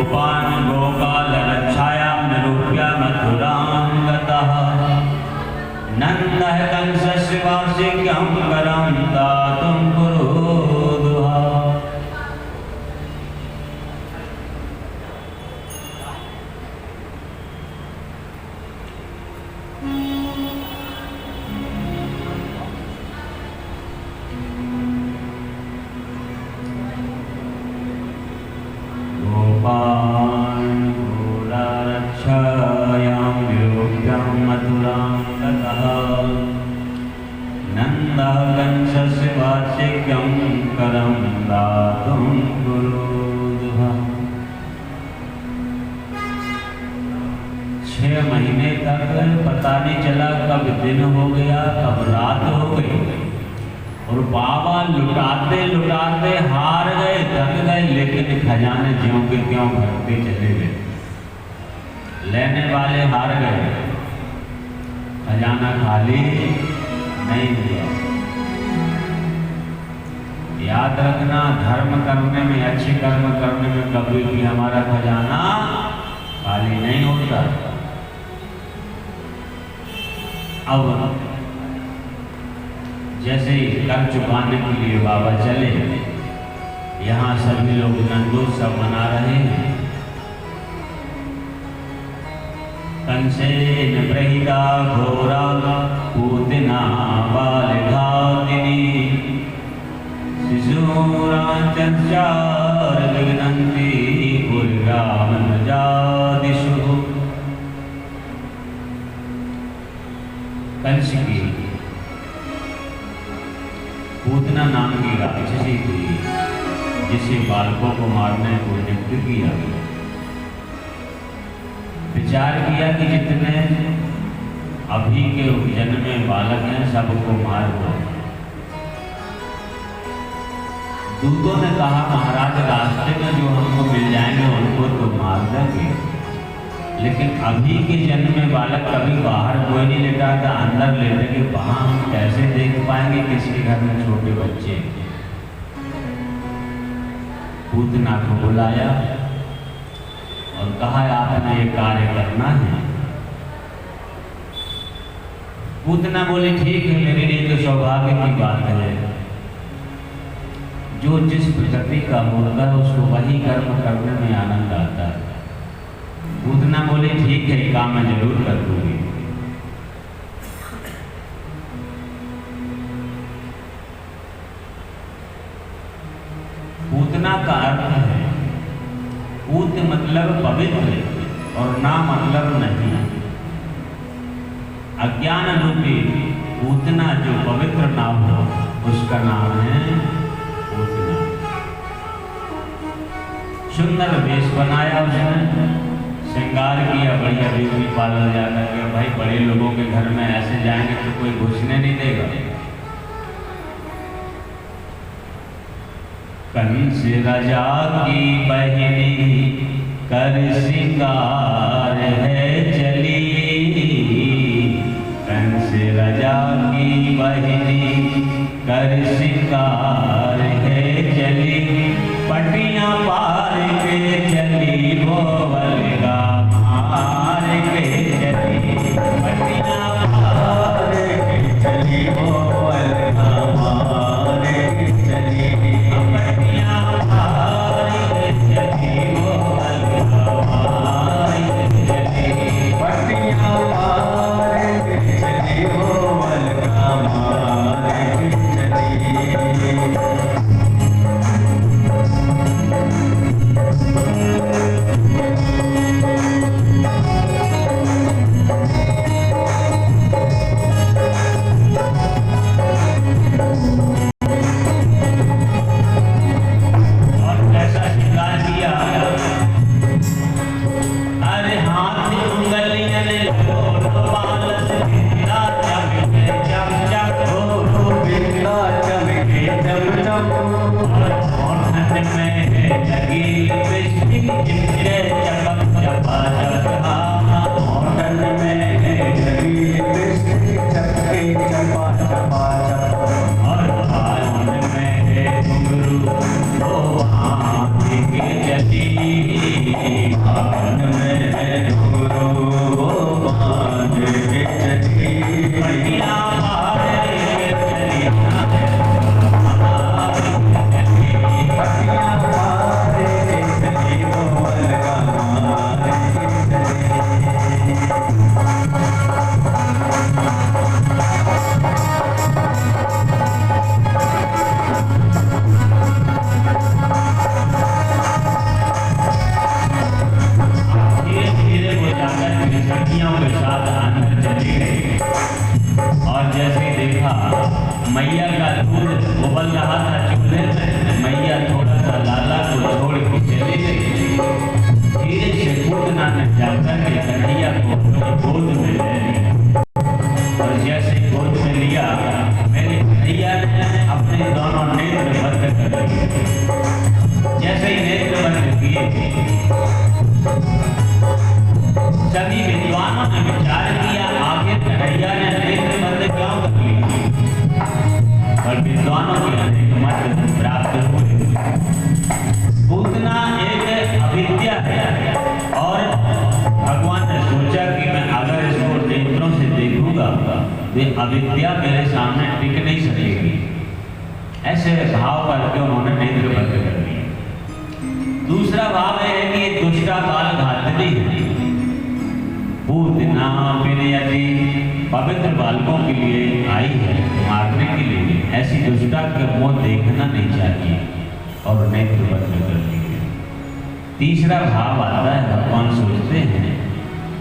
गोपान् गोपालरक्षायां निरूप्य मथुरां गतः नन्दः कंसस्य वार्षिक्यं करं दातुं पुरोधुः। गोपान् गोपालरक्षायां निरूप्य मथुरां गतः नन्दः कंसस्य वार्षिक्यं करं दातुं पुरोधुः। 6 महीने तक पता नहीं चला कब दिन हो गया कब रात हो गई, और बाबा लुटाते लुटाते हार गए, थक गए, लेकिन खजाने ज्यों के त्यों भरते चले गए। लेने वाले हार गए, खजाना खाली नहीं हुआ। याद रखना, धर्म करने में, अच्छे कर्म करने में कभी भी हमारा खजाना खाली नहीं होता। अब जैसे ही कर चुकाने के लिए बाबा चले, यहाँ सभी लोग नंदोत्सव मना रहे हैं। कंसेन प्रहिता घोरा पूतना बालघातिनी शिशूराचर्चार विघ्नन्ति पुरग्रामजादिषु। कंस की पूतना नाम की राक्षसी थी, जिसे बालकों को मारने को नियुक्त किया। विचार किया कि जितने अभी के जन्मे बालक हैं सबको मार दो। दूतों ने कहा महाराज रास्ते में जो हमको मिल जाएंगे उनको तो मार देंगे, लेकिन अभी के जन्म में बालक कभी बाहर कोई नहीं लेटा था, अंदर लेटे के वहां हम कैसे देख पाएंगे किसके घर में छोटे बच्चे। पूतना को बुलाया और कहा आपने ये कार्य करना है। पूतना बोले ठीक है, मेरे लिए तो सौभाग्य की बात है। जो जिस प्रकृति का मुर्गा है उसको वही कर्म करने में आनंद आता है। पूतना बोले ठीक है, काम मैं जरूर कर दूंगी। पूतना का अर्थ है, पूत मतलब पवित्र और ना मतलब नहीं। अज्ञान रूपी पूतना जो पवित्र ना हो उसका नाम है पूतना। सुंदर वेश बनाया उसने, श्रृंगार किया, बढ़िया ब्यूटी पार्लर जाकर के। भाई बड़े लोगों के घर में ऐसे जाएंगे तो कोई घुसने नहीं देगा। कंस राजा की बहिनी कर श्रृंगार है चली, कंस राजा की बहिनी कर श्रृंगार है चली, पटियां पार के चली वो बलगा मार के चली, पटियां पार के चली वो बलगा मार के चली, पटियां पार के चली वो बलगा मार के चली, पटियां पार के चली वो बलगा मार के चली। चली जाकर के कन्हैया को गोद में ले लिया। और जैसे गोद में लिया, मेरे कन्हैया ने अपने दोनों नेत्र बंद कर लिए। जैसे ही नेत्र बंद किए, सभी विद्वानों ने विचार किया आखिर कन्हैया ने नेत्र बंद क्यों कर लिए। और विद्वानों के अनेक मत प्राप्त हुए। पूतना एक अविद्या है और भगवान ने सोचा कि मैं अगर इसको नेत्रों से देखूंगा तो अविद्या मेरे सामने टिक नहीं सकेगी। ऐसे भाव करके उन्होंने नेत्र बंद कर दिए। दूसरा भाव है कि दुष्टा काल घातनी है। पूतना विनयति पवित्र बालकों के लिए आई है, मारने के लिए। ऐसी दुष्टा के मुंह देखना नहीं चाहिए और नेत्र बंद कर लिए। तीसरा भाव आता है, भगवान सोचते हैं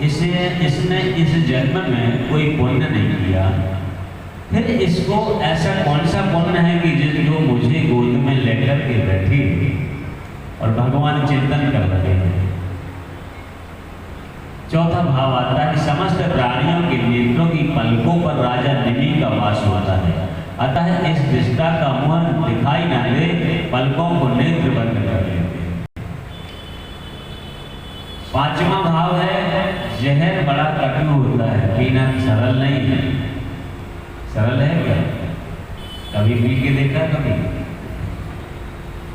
इसने इस जन्म में कोई पुण्य नहीं किया, फिर इसको ऐसा कौन सा पुण्य है कि जो मुझे गोद में लेकर के बैठी। और भगवान चिंतन कर रहे हैं। चौथा भाव आता है कि समस्त प्राणियों के नेत्रों की पलकों पर राजा निमि का वास होता है, अतः इस दृष्टा का मुंह दिखाई न दे, पलकों को नेत्र बंद कर लेते। पांचवा भाव है, जहर बड़ा कटु होता है, पीना सरल नहीं है। सरल है क्या? कभी पी के देखा? कभी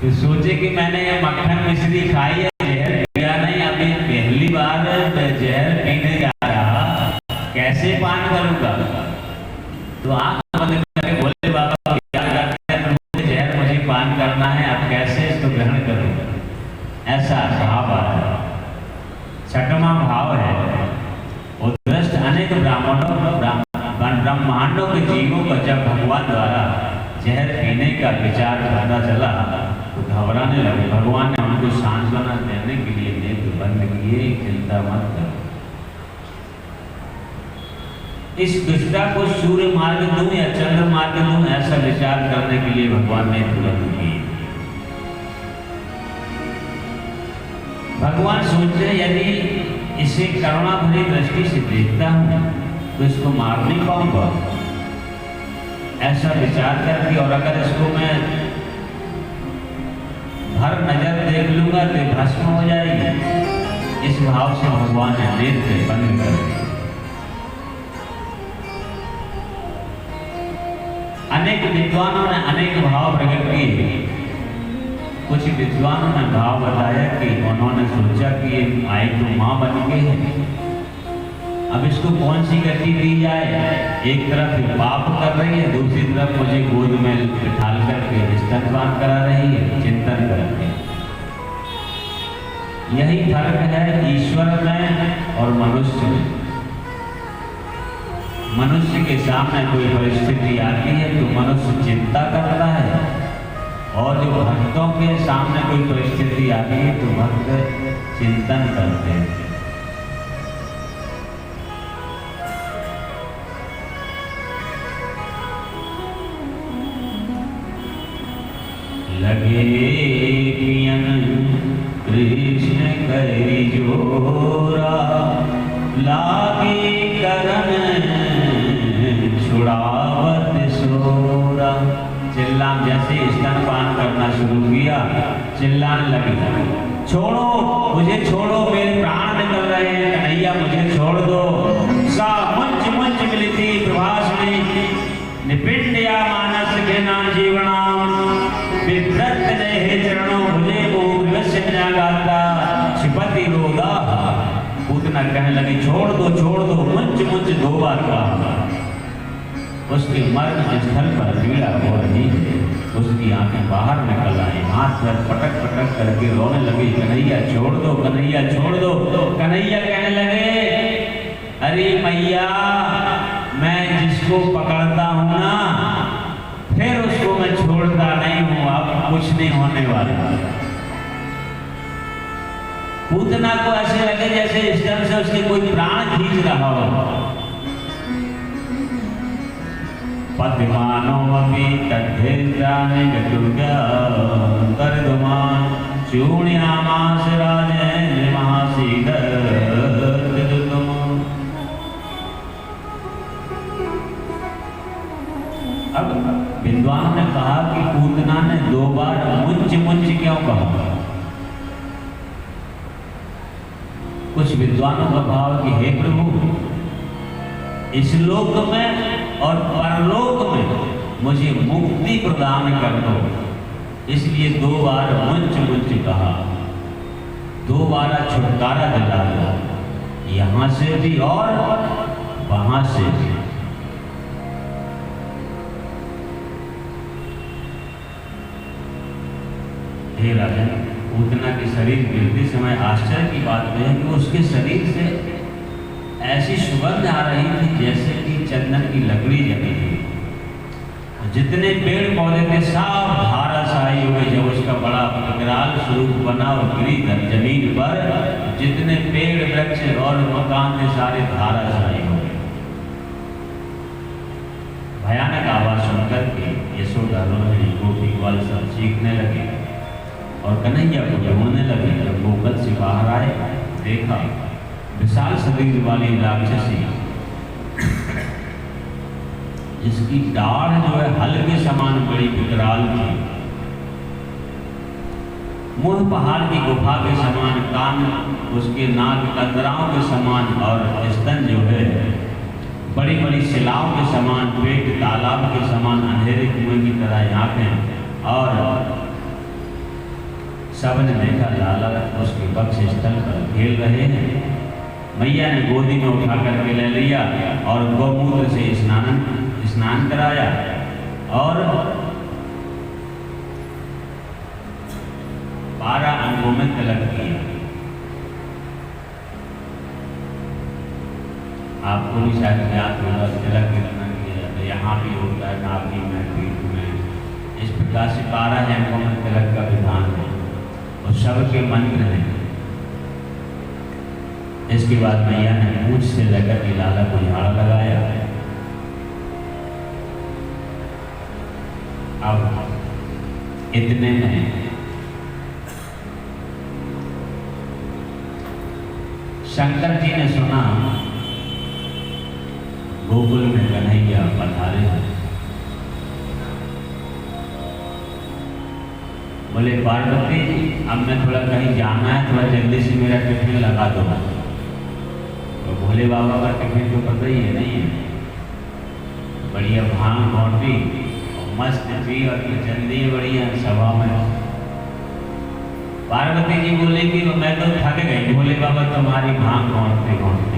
तो सोचे कि मैंने ये मक्खन मिश्री खाई है, जहर पिया नहीं। अभी पहली बार जहर पीने जा रहा, कैसे पान करूंगा? तो आंख बंद करके बोले बाबा क्या करते हैं, जहर मुझे पान करना है, अब कैसे इसको ग्रहण करूं? ऐसा भाव आ रहा है। छठवां भाव है, उद्दृष्ट अनेक ब्रह्मांडों के जीवों को जब भगवान द्वारा जहर पीने का विचार पता चला तो घबराने लगे। भगवान ने उनको सांत्वना देने के लिए नेत्र बंद किए, चिंता मत करो, इस दुष्टा को सूर्य मार्ग दूं या चंद्र मार्ग दूं, ऐसा विचार करने के लिए भगवान ने बंद किए। भगवान सोचते यदि इसे करुणा भरी दृष्टि से देखता हूं तो इसको मार नहीं पाऊंगा, ऐसा विचार करके। और अगर इसको मैं भर नजर देख लूंगा तो भस्म हो जाएगी। इस भाव से भगवान ने नेत्र बंद कर दिए। अनेक विद्वानों ने अनेक भाव प्रकट किए। कुछ विद्वानों ने भाव बताया कि उन्होंने सोचा कि ये आई तो माँ बन के है, अब इसको कौन सी गति दी जाए। एक तरफ पाप कर रही है, दूसरी तरफ मुझे गोद में बिठाल करके स्तनपान करा रही है। चिंतन करके यही फर्क है ईश्वर में और मनुष्य में। मनुष्य के सामने कोई परिस्थिति आती है तो मनुष्य चिंता करता है, और जो भक्तों के सामने कोई परिस्थिति आती है तो भक्त चिंतन करते हैं। लगे पियन कृष्ण करी जोरा, लागे करन छुड़ावत सोरा। चिल्लान जैसे स्तनपान करना शुरू किया, चिल्लाने लगी, छोड़ो मुझे, छोड़ो, मेरे प्राण निकल रहे हैं, कन्हैया मुझे छोड़ दो। सा मंच मंच मिलती प्रभासनी, निपिंडया मानस घेना जीवनाम, विद्रत ने चरणों भुजे भूवस्य गाता, छिपति रोदा। पूतना कहने लगी, छोड़ दो, मंच मंच 2 बार कहा। उसके मरण स्थल पर पीड़ा हो रही है, उसकी आंखें बाहर निकल आई, हाथ पर पटक पटक करके रोने लगी, कन्हैया छोड़ दो, कन्हैया छोड़ दो। कन्हैया कहने लगे, अरे मैया, मैं जिसको पकड़ता हूं ना, फिर उसको मैं छोड़ता नहीं हूं, अब कुछ नहीं होने वाला। पूतना को ऐसे लगे जैसे इस तरह से उसके कोई प्राण खींच रहा हो। पद्मानो अपि तद्धेन्द्राणि गतुर्गा कर्दमान चूर्ण्यामास राजेन्द्र महासीगर विद्वानों ने कहा कि पूतना ने 2 बार मुंच मुंच क्यों कहा? कुछ विद्वानों का भाव कि हे प्रभु, इस लोक में और परलोक में मुझे मुक्ति प्रदान कर दो, इसलिए 2 बार मुंच मुंच कहा, 2 बार छुटकारा दिला दो, यहाँ से भी और वहां से भी। हे राजन, पूतना के शरीर गिरते समय आश्चर्य की बात है कि उसके शरीर से ऐसी सुगंध आ रही थी जैसे कि चंदन की लकड़ी जली थी। जितने पेड़ पौधे थे सब धाराशाही हुए। जब उसका बड़ा विकराल स्वरूप बना और गिरी जमीन पर, जितने पेड़ वृक्ष और मकान थे सारे धाराशाही हो गए। भयानक आवाज सुनकर के यशोदा रोहिणी गोपी ग्वाल सब चीखने लगे और कन्हैया को रोने लगे। जब गोकुल से बाहर आए, देखा विशाल शरीर वाली राक्षसी जिसकी दाढ़ जो है हल के समान बड़ी विकराल थी, मुंह पहाड़ की गुफा के समान, कान उसके नाक कंदराओं के समान और स्तन जो है बड़ी बड़ी शिलाओं के समान, पेट तालाब के समान, अंधेरे कुएं की तरह आंखें। और सबने देखा लाला उसके वक्ष स्थल पर खेल रहे हैं। मैया ने गोदी में उठा करके ले लिया और गौमूत्र से स्नान कराया और 12 अंगों में तिलक किया। आपको भी शायद ज्ञात होगा तिलक कितना किया जाता है। यहाँ भी होता है, नाभि में, पीठ में। इस प्रकार से 12 अंगों में तिलक का विधान है और सबके मंत्र हैं। इसके बाद मैया ने मूछ से लेकर के लाला को झाड़ा लगाया। अब इतने में शंकर जी ने सुना गोकुल में कन्हैया पधारे हैं। बोले पार्वती, अब मैं थोड़ा कहीं जाना है, थोड़ा जल्दी से मेरा टिफिन लगा दो। तो भोले बाबा का टिफिन तो पता ही है, नहीं है? बढ़िया भांग मोटी और मस्त पी और जल्दी बढ़िया सभा में। पार्वती जी बोले कि मैं तो थक गई, भोले बाबा तुम्हारी भांग घोंटते घोंटते।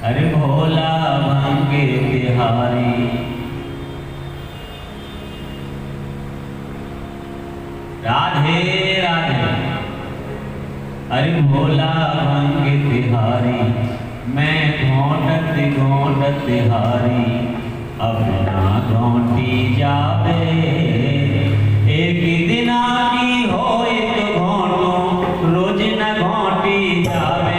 अरे भोला भांगे तिहारी, राधे राधे। अरे भोला भांगे तिहारी, मैं घोंटत घोंटत हारी, अब ना घोंटी जावे। एक दिन आनी हो एक घोंटो, रोज न घोंटी जावे।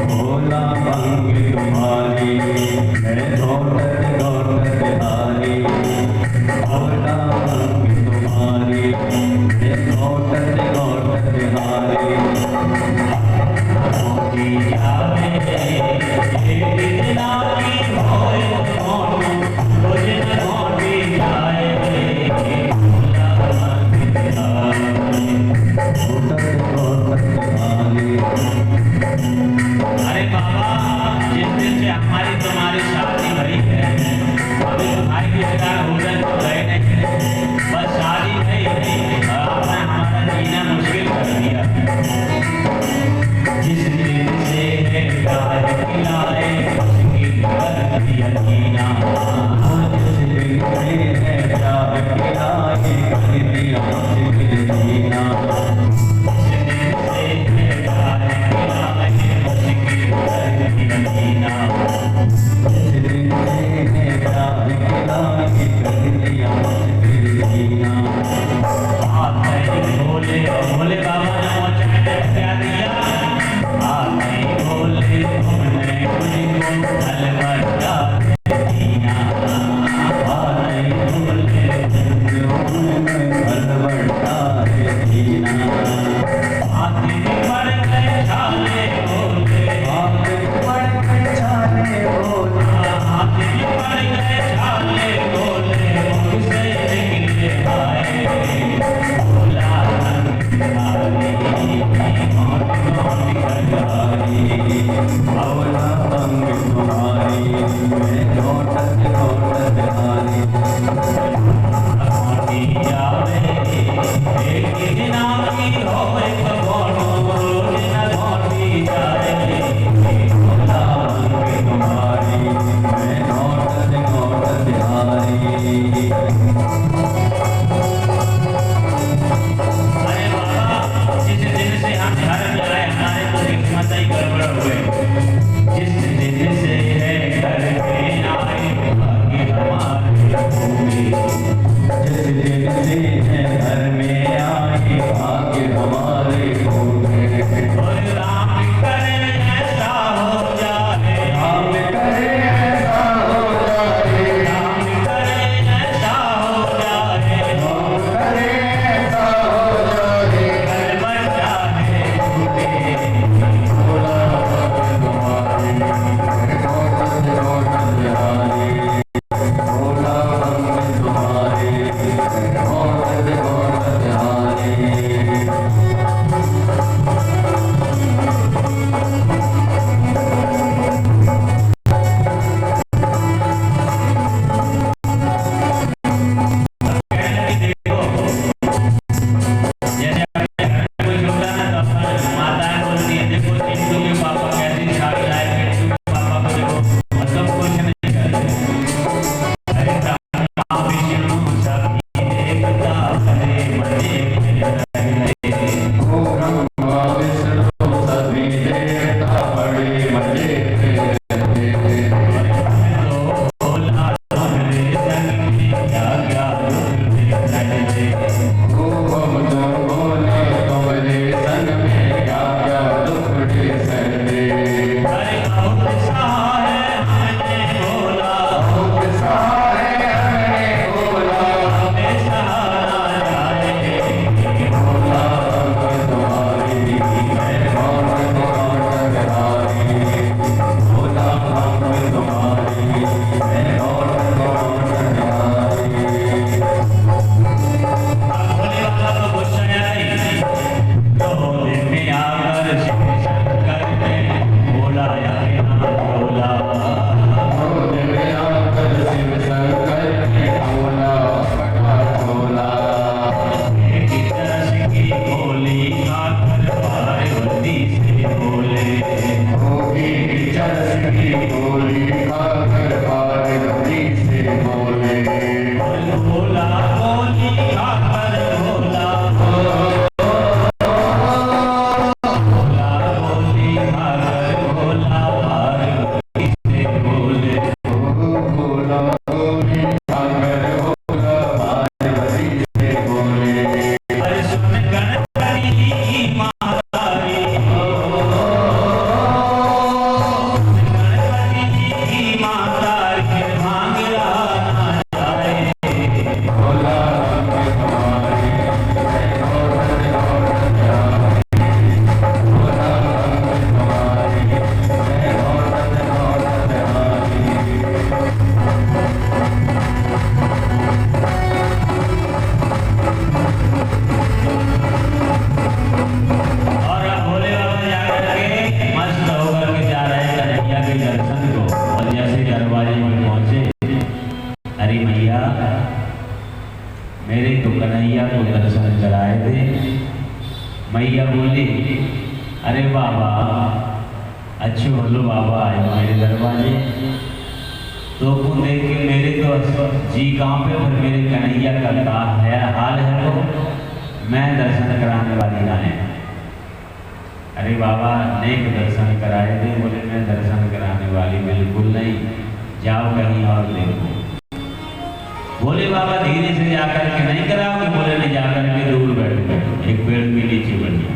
भोला भांगे तुम्हारी, मैं घोंटत घोंटत हारी। भोला भांगे तुम्हारी, मैं घोंटत घोंटत हारी। घोंटी जावे एक दिन आनी होए घोंटो, रोज न घोंटी जाए। भोला भांगे तुम्हारी, घोंटत घोंटत हारी। अरे बाबा नहीं गड़बड़ हो गई। जिस दिन से है घर में आए भाग्य हमारे होंगे, जिस दिन से है घर में आए भाग्य हमारे होंगे। और राम करे ऐसा हो जाए, राम करे ऐसा हो जाए, राम करे ऐसा हो जाए, राम करे ऐसा हो जाए। घर बन जाए होंगे। भोला तुम्हारी रोशन रोशन बिहारी, भोला तुम्हारी रोशन रोशन बिहारी। मेरे तो कन्हैया को दर्शन कराए दे। मैया बोली, अरे बाबा अच्छे बोलो बाबा आए मेरे दरवाजे, तो को देख के मेरे तो जी कहाँ पे और मेरे कन्हैया का क्या है हाल है, तो मैं दर्शन कराने वाली आए। अरे बाबा नेक दर्शन कराए दे। बोले मैं दर्शन कराने वाली बिल्कुल नहीं, जाओ कहीं और देखो। बोले बाबा धीरे से जाकर के नहीं कराओगे? बोले नहीं, जाकर के दूर बैठो एक पेड़ के नीचे बैठिए।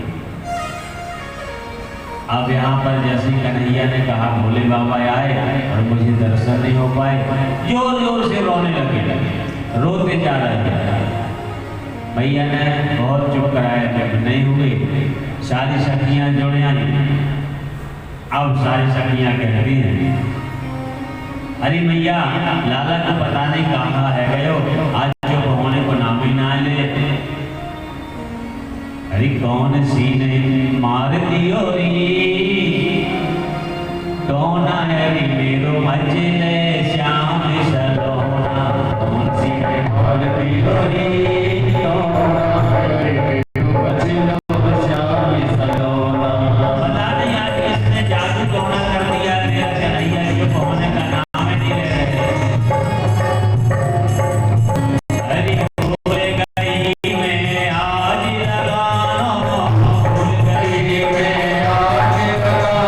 अब यहाँ पर जैसे कन्हैया ने कहा भोले बाबा आए और मुझे दर्शन नहीं हो पाए, जोर जोर से रोने लगे, रोते जा रहे थे। मैया ने बहुत चुप कराया, जब नहीं हुए सारी सखियां जुड़ आई। अब सारी सखियां कहती हैं, अरे मैया लाला को पता नहीं कहाँ है गयो, आज जो होने को नाम ही ना ले। अरे कौन सी ने मार दियो री, कौन है मेरो मचले श्याम सलोना, कौन सी ने मार दियो री, कौन है मेरो मचले श्याम सलोना। पता नहीं आज इसने जादू कौन कर दिया मेरा कन्हैया के पहुंचने का नाम नहीं ले रहे। अरे भूल गई मैं आज लगाना, भूल गई मैं आज लगाना,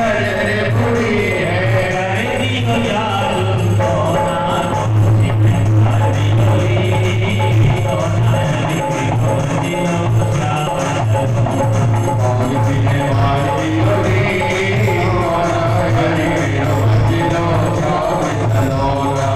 नजर बुरी है करती हो याद कोना हरी होली कोना हरी होली और बिन वाली होली कोना हरि दिलो छाव तलोना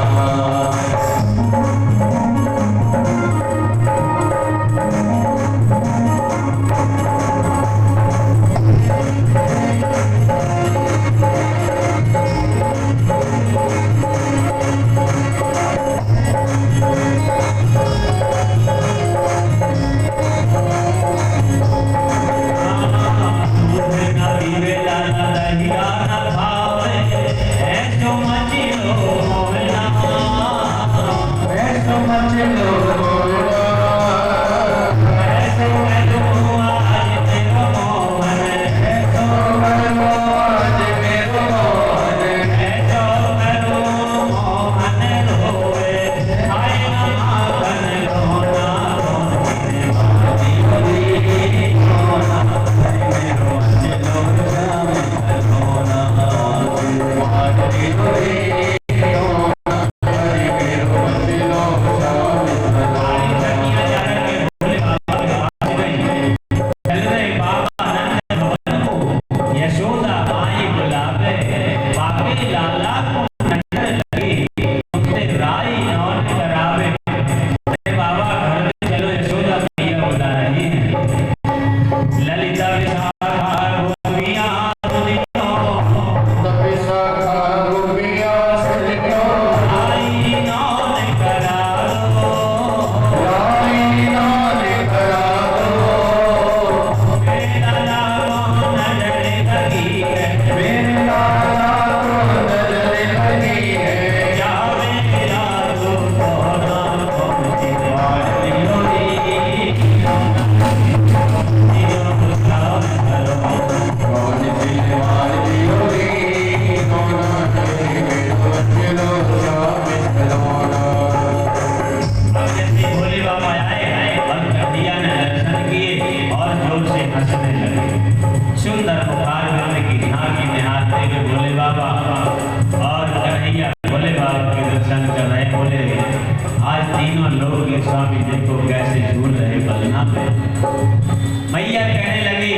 मैया कहने लगी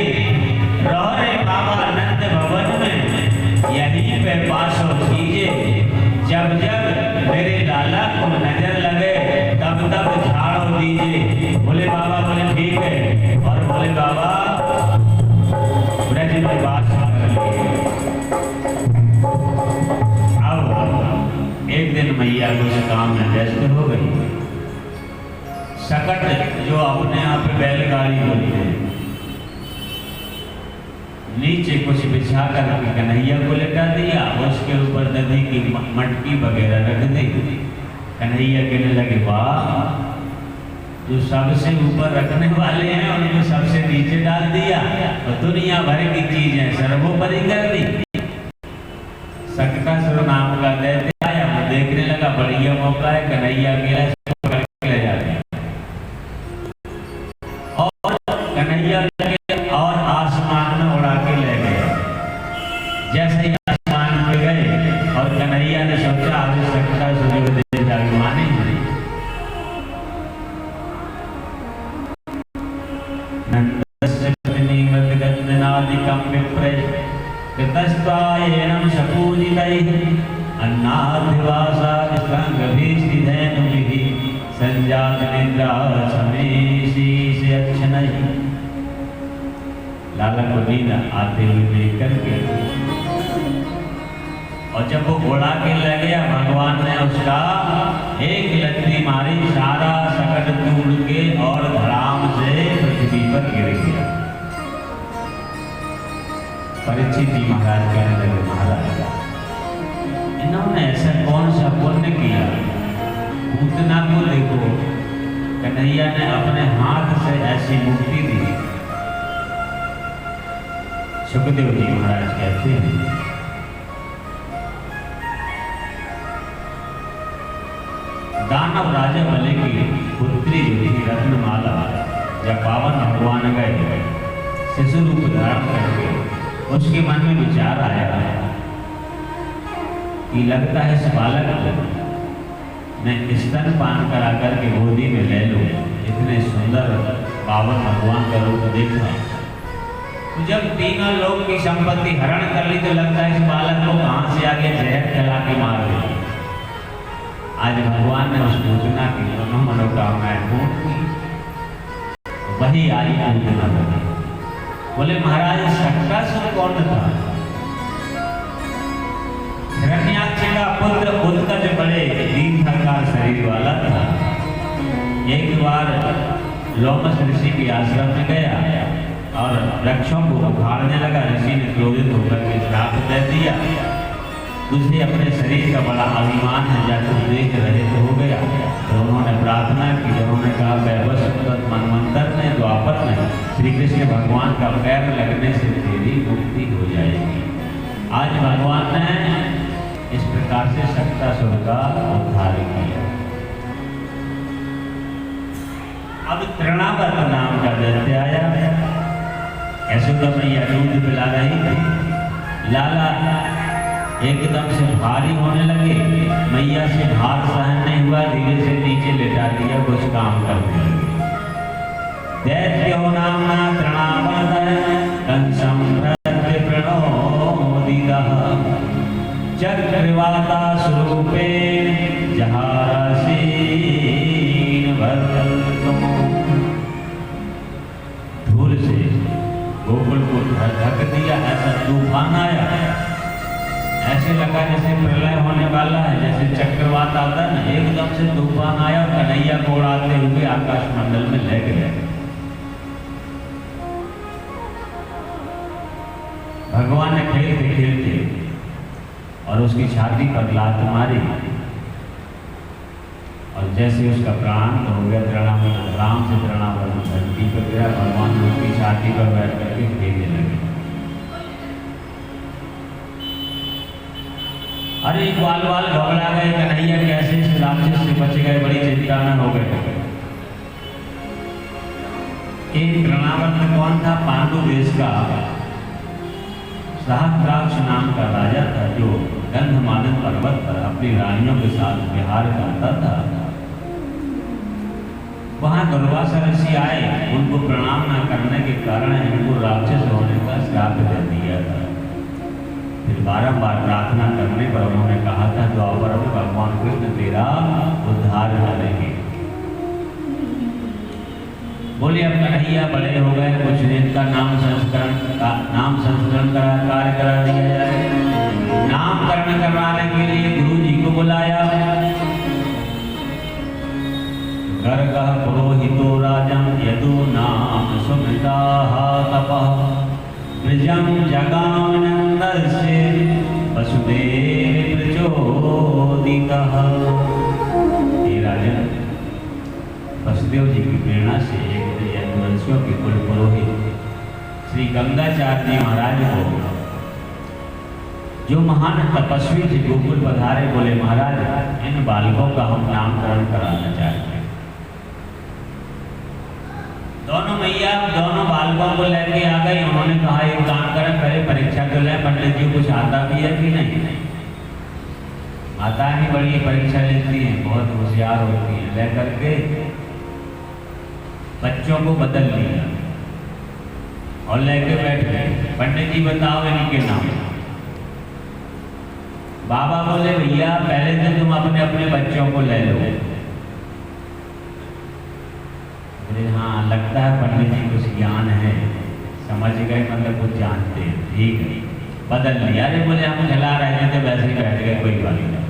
रहो रे बाबा नंद भवन में यहीं पे पास हो कीजिए जब जब मेरे लाला को नजर लगे तब तब झाड़ो दीजिए। बोले बाबा बोले ठीक है और बोले बाबा ब्रज में बात अब एक दिन मैया कुछ काम में व्यस्त हो गई। सकट जो अपने आप बैलगाड़ी होती है नीचे कुछ बिछा कर कन्हैया को लेटा दिया, उसके ऊपर दही की मटकी वगैरह रख दी। कन्हैया कहने लगे वाह जो सबसे ऊपर रखने वाले हैं उनको सबसे नीचे डाल दिया तो दुनिया भर की चीजें सर्वोपरि कर दी। सकटासुर नाम का दैत्य आया, वो देखने लगा बढ़िया मौका है, कन्हैया अकेला ले जाते और कन्हैया और आसमान में उड़ा के ले गए। जैसे ही आसमान पे गए और कन्हैया ने सोचा आगे सकटासुर को दे जाके माने नंदस्य प्रतिनिवत गंधनादिकं विप्रे कृतस्त्वायेनं शपूजितैः अन्नाधिवासादिसंगभिस्थिधेनुभिः संजातनिद्रा समेशीष अच्छनैः। लाला को नींद आते हुए देख करके और जब वो घोड़ा के ले गया भगवान ने उसका एक लकड़ी मारी, सारा सकट टूट के और धड़ाम से पृथ्वी पर गिर गया। परीक्षित जी महाराज कहने लगे महाराज इन्होंने ऐसा कौन सा पुण्य किया, पूतना को देखो कन्हैया ने अपने हाथ से ऐसी मुक्ति दी। सुखदेव जी महाराज कहते हैं दानव राजा बलि की पुत्री रत्नमाला जब पावन भगवान गए शिशु रूप धारण करके उसके मन में विचार आया कि लगता है इस बालक मैं स्तन पान करा करके गोदी में ले लूं। इतने सुंदर पावन भगवान का रूप देखा। तो जब तीनों लोग की संपत्ति हरण कर ली तो लगता है इस बालक को कहां से आगे जहर खिला के मार दे। आज भगवान ने उस पूजना की दोनों मनोकामनाएं पूर्ण की। वही आई पूजना बनी। बोले महाराज शक्रासुर कौन था? हिरण्याक्ष का पुत्र उत्कच बड़े दीर्घाकार शरीर वाला था। एक बार लोमस ऋषि के आश्रम में गया और वृक्षों को उखाड़ने लगा। ऋषि ने क्रोधित होकर के श्राप दे दिया। तुझे अपने शरीर का बड़ा अभिमान है, जब तुम देख रहे तो हो गया। तो उन्होंने प्रार्थना की। उन्होंने कहा वैवस्वत मनवंतर ने द्वापर में श्री कृष्ण भगवान का पैर लगने से तेरी मुक्ति हो जाएगी। आज भगवान ने इस प्रकार से शक्रासुर का उद्धार किया। अब तृणावर्त नाम का दैत्य आया। यशोदा मैया दूध पिला रही थी। लाला एकदम से भारी होने लगे। मैया से भार सहन नहीं हुआ, धीरे से नीचे लेटा दिया, कुछ काम करने लगे। दैत्यो नामना तृणावर्त कंसं प्रत्य प्रणोदितः चक्रवाता स्वरूपे जहारासीन वर्तम। धूल से गोकुल को ढक दिया। ऐसा तूफान आया, ऐसे लगा जैसे प्रलय होने वाला है, जैसे चक्रवात आता है ना। एकदम से तूफान आया और कन्हैया को उड़ाते हुए आकाश मंडल में ले गए। भगवान ने खेलते खेलते और उसकी छाती पर लात मारी और जैसे उसका प्राण तो हो गया। राम से तृणावर्त धरती पर गया। भगवान उसकी छाती पर बैठ करके खेलने लगे। अरे ग्वाल वाल घबरा गए। कन्हैया कैसे इस राक्षस से बच गए, बड़ी चिंता में हो गए। एक तृणावर्त कौन था? पांडु देश का सहस्राक्ष नाम का राजा था, जो गंधमादन पर्वत पर अपनी रानियों के साथ विहार करता था। वहां दुर्वासा ऋषि आए। उनको प्रणाम न करने के कारण इनको राक्षस होने का श्राप दे दिया था। फिर बारंबार प्रार्थना करने पर उन्होंने कहा था द्वापर में भगवान कृष्ण तेरा उद्धार करेंगे। बोले अब कन्हैया बड़े हो गए, कुछ दिन का नाम संस्करण का कार्य करा दिया जाए। नामकरण करवाने के लिए गुरु जी को बुलाया। गर्गः पुरोहितो राजं यदु नाम सुमृता तपः ब्रजं जगानन्दस्य वसुदेव प्रचोदितः। हे राजन, वसुदेव जी की प्रेरणा से एक यदुवंशियों के कुल पुरोहित श्री गंगाचार्य जी महाराज को, जो महान तपस्वी थे, गोकुल पधारे। बोले महाराज, इन बालकों का हम नामकरण कराना चाहते हैं। दोनों मैया दोनों बालकों को लेके आ गई। उन्होंने कहा एक काम करें, पहले परीक्षा तो लें, पंडित जी कुछ आता भी है कि नहीं। माता ही बड़ी परीक्षा लेती हैं, बहुत होशियार होती हैं। लेकर के बच्चों को बदल लिया और लेके बैठ गए। पंडित जी बताओ इनके नाम। बाबा बोले भैया पहले तो तुम अपने अपने बच्चों को ले लो। हाँ, लगता है पंडित जी कुछ ज्ञान है, समझ गए, मतलब कुछ जानते हैं। ठीक है, बदल लिया। अरे बोले हम खिला रहे थे, वैसे ही बैठ गए, कोई बात नहीं।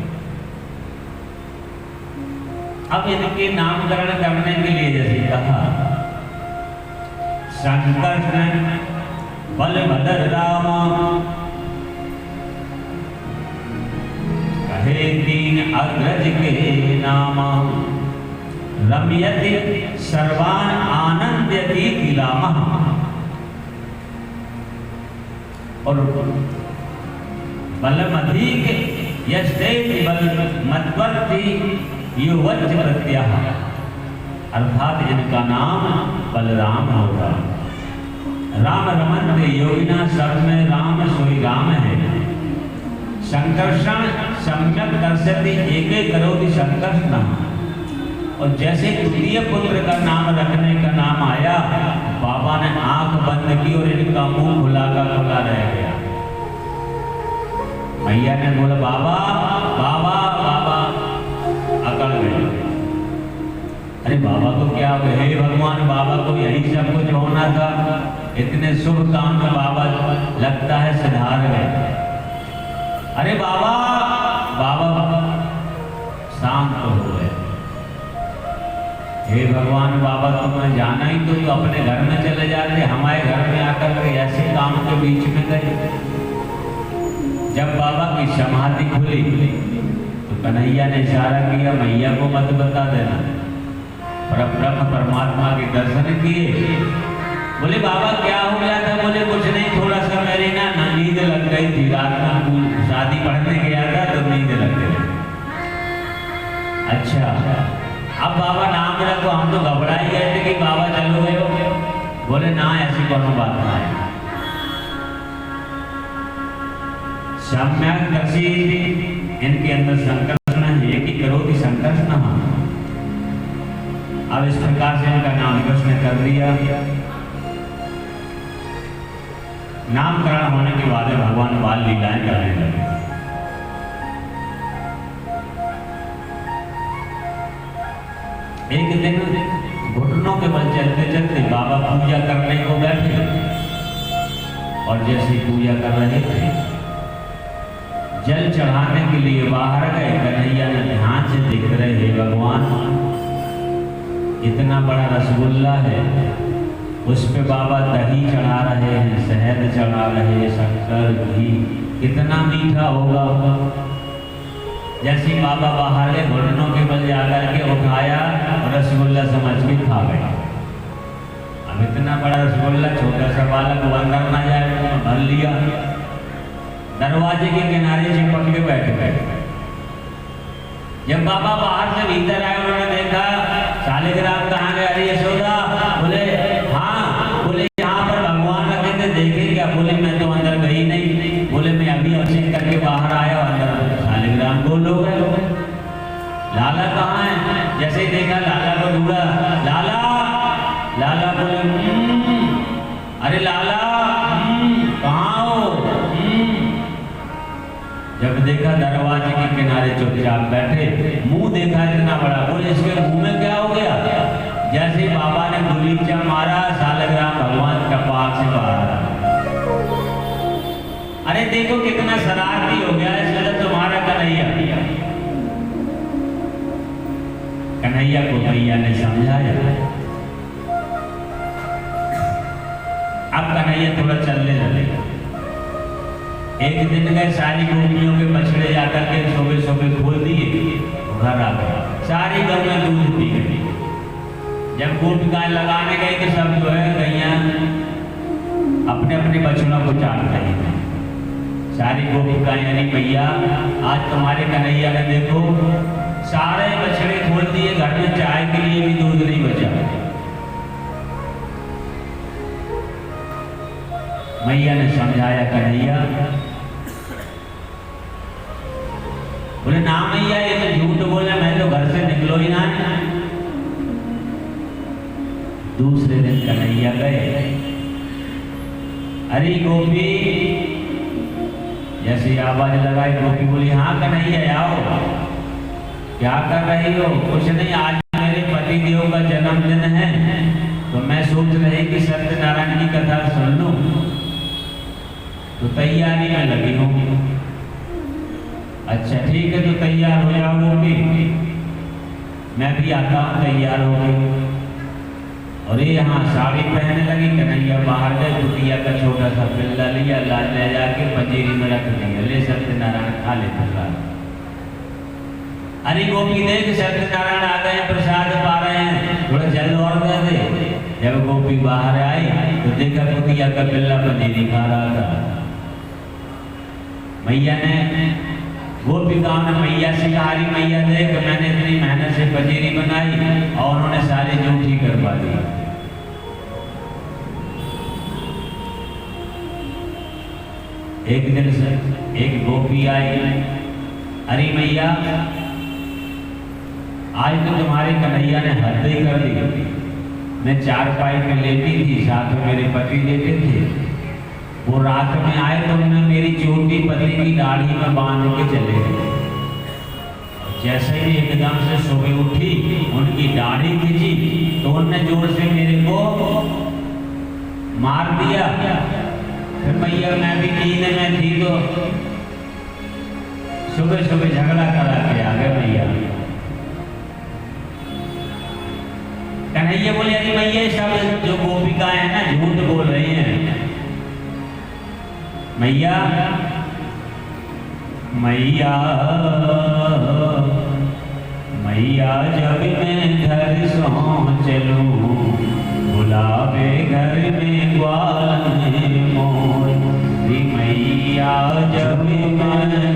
अब इनके नामकरण करने के लिए जैसे कहा संकर्षण बलभद्र राम कहे तीन अग्रज के नाम रम्यति सर्वान आनंद्यति किलामः। और बलमधिक यस्तेति बलमद्वर्ति युवज्ज प्रत्यः, अर्थात इनका नाम बलराम होगा। राम रमन्ते योगिना सब में राम सोई राम है। संकर्षण सम्यक दर्शति एके करोति संकर्षण। और जैसे द्वितीय पुत्र का नाम रखने का नाम आया, बाबा ने आंख बंद की और इनका मुंह खुला का खुला रह गया। मैया ने बोला बाबा बाबा बाबा, अकड़ गए। अरे बाबा को क्या हो गया? हे भगवान, बाबा को यही सब कुछ होना था, इतने शुभ काम में बाबा लगता है सुधार गए। अरे बाबा बाबा शांत हो गए। हे भगवान, बाबा तुम्हें जाना ही तो अपने घर में चले जाते, हमारे घर में आकर के ऐसे काम के बीच में गए। जब बाबा की समाधि खुली तो कन्हैया ने इशारा किया, मैया को मत बता देना। पर ब्रह्म परमात्मा के दर्शन किए। बोले बाबा क्या हो गया था? मुझे कुछ नहीं, थोड़ा सा मेरी ना नींद लग गई थी। रात में शादी पढ़ने गया था तो नींद लग गई। अच्छा, अब बाबा नाम रखो। हम तो घबरा ही गए थे कि बाबा चलो गए हो। बोले ना, ऐसी कोनो बात ना है। सम्यक दर्शी, इनके अंदर संकर्षण है कि करोति संकर्षण। अब इस प्रकार से इनका नामकरण कर दिया। नामकरण होने के बाद भगवान बाल लीलाएं करने लगे। एक दिन घुटनों के बल चलते चलते बाबा पूजा करने को बैठे और जैसे पूजा कर रहे थे, जल चढ़ाने के लिए बाहर गए। कन्हैया ने ध्यान से देख रहे, हे भगवान, इतना बड़ा रसगुल्ला है, उस पे बाबा दही चढ़ा रहे हैं, शहद चढ़ा रहे हैं, शक्कर, घी, कितना मीठा होगा। जैसे बाबा बाहर गए, घुटनों के बल जाकर के उठाया और रसगुल्ला समझ के खा गए। अब इतना बड़ा रसगुल्ला छोटा सा बालक अंदर ना जाए, तो भर लिया। दरवाजे के किनारे चिपक के बैठ गए। जब बाबा बाहर से भीतर आए, उन्होंने देखा शालिग्राम कहाँ गए? अरे यशोदा। बोले हाँ। बोले यहाँ पर भगवान रखे थे, देखे क्या? बोले मैं तो अंदर गई नहीं। बोले मैं अभी अभिषेक करके बाहर आया, अंदर शालिग्राम गोल हो गए। लाला कहाँ है? जैसे ही देखा लाला को ढूंढा, लाला लाला। बोले अरे लाला कहाँ हो? जब देखा दरवाजे के किनारे चुपचाप बैठे, मुंह देखा इतना बड़ा। बोले इसके मुंह में क्या हो गया? जैसे ही बाबा ने गुलीचा मारा, शालिग्राम भगवान कपाल से बाहर आ। अरे देखो कितना शरारती हो गया है तुम्हारा कन्हैया। कन्हैया को मैया ने समझाया। अब कन्हैया थोड़ा चलने लगे। एक दिन गए, सारी गोपियों के बछड़े जाकर के सोबे सोबे खोल दिए, घर आ गए। सारी गौएं दूध पी गई। जब गोपिकाएं लगाने गई तो सब जो है गैया अपने अपने बछड़ों को चाट रही थी। सारी गोपिकाएं, यानी मैया, आज तुम्हारे कन्हैया ने देखो सारे बछड़े खोल दिए, घर में चाय के लिए भी दूध नहीं बचा। मैया ने समझाया, कन्हैया। बोले ना मैया, ये तो झूठ बोले, मैं तो घर से निकलो ही ना। दूसरे दिन कन्हैया गए। अरे गोपी, जैसे आवाज लगाई, गोपी बोली हाँ कन्हैया आओ। क्या कर रही हो? कुछ नहीं, आज मेरे पति देव का जन्मदिन है तो मैं सोच रही कि सत्यनारायण की कथा सुन लूं, तो तैयारी में लगी हूँ। अच्छा ठीक है, तो तैयार हो जाओ गोपी, मैं भी आता हूँ। तैयार हो गई और ये यहाँ साड़ी पहनने लगी। कन्हैया बाहर गए, कुटिया का छोटा सा पिल्ला लिया, ले जाके पंजीरी में रख दिया। ले सत्यनारायण खा ले प्रसाद। अरे गोपी देख सत्यनारायण आ गए, प्रसाद पा रहे हैं, थोड़ा जल और दे दे। जब गोपी बाहर आई तो देखा कुटिया का पिल्ला पंजीरी खा रहा था। मैया ने, गोपिकाओं ने मैया से कहा, मैया देख मैंने इतनी मेहनत से पंजीरी बनाई और उन्होंने सारी जूठी करवा दी। एक दिन से एक गोपी आई, अरे मैया आज तो तुम्हारे कन्हैया ने हद ही कर दी। मैं चारपाई पे लेटी थी, साथ में मेरे पति लेटे थे। वो रात में आए तो उन्होंने मेरी छोटी पति की दाढ़ी में बांध के चले गए। जैसे ही एकदम से सुबह उठी, उनकी दाढ़ी खींची तो उनने जोर से मेरे को मार दिया। फिर मैया मैं भी नींद में थी तो सुबह सुबह झगड़ा करा के आ गए मैया। कन्हैया बोले अरे मैया सब जो गोपिकाएं हैं ना झूठ बोल रही हैं। मैया मैया मैया जब मैं घर सो चलूं, बुलावे घर में ग्वाल मोर। मैया जब मैं